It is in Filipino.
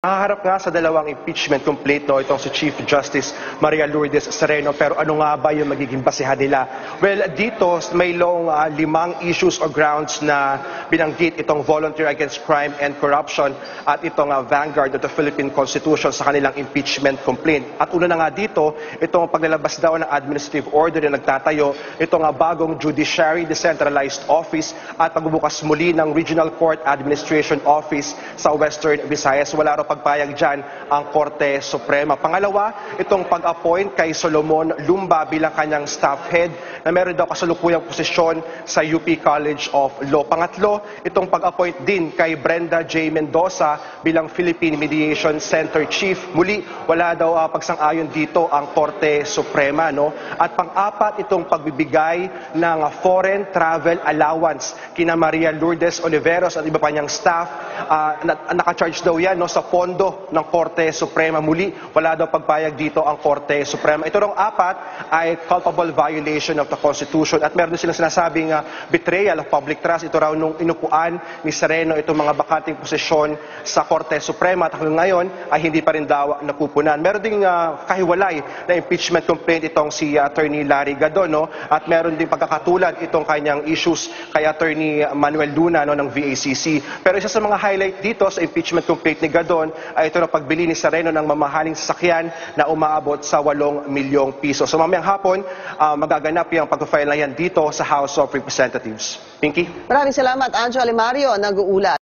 Haharap nga sa dalawang impeachment complaint itong si Chief Justice Maria Lourdes Sereno, pero ano nga ba yung magiging basehan nila? Well, dito may limang issues or grounds na binanggit itong Volunteer Against Crime and Corruption at itong Vanguard of the Philippine Constitution sa kanilang impeachment complaint. At una na nga dito, itong paglalabas daw ng administrative order na nagtatayo, itong bagong Judiciary Decentralized Office at pagbubukas muli ng Regional Court Administration Office sa Western Visayas. Wala raw pagpayag dyan ang Korte Suprema. Pangalawa, itong pag-appoint kay Solomon Lumba bilang kanyang staff head na meron daw kasalukuyang posisyon sa UP College of Law. Pangatlo, itong pag-appoint din kay Brenda J. Mendoza bilang Philippine Mediation Center Chief. Muli, wala daw pagsang-ayon dito ang Korte Suprema. No? At pang-apat, itong pagbibigay ng foreign travel allowance kina Maria Lourdes Oliveros at iba pa niyang staff. Naka-charge daw yan sa pondo ng Korte Suprema. Muli, wala daw pagpayag dito ang Korte Suprema. Ito rong apat ay culpable violation of the Constitution at meron silang sinasabing betrayal of public trust. Ito raw nung inupuan ni Sereno itong mga bakanting posisyon sa Korte Suprema at hanggang ngayon ay hindi pa rin daw napupunan. Meron ding kahiwalay na impeachment complaint itong si Attorney Larry Gadon, no? At meron ding pagkakatulad itong kanyang issues kay Attorney Manuel Luna, no, ng VACC. Pero isa sa mga highlight dito sa impeachment complaint ni Gadon ay ito na pagbili ni Sereno ng mamahaling sasakyan na umaabot sa 8 milyong piso. So mamayang hapon, magaganap yung pag-file na yan dito sa House of Representatives. Pinky? Maraming salamat, Anjo Alimario, nag-uulat.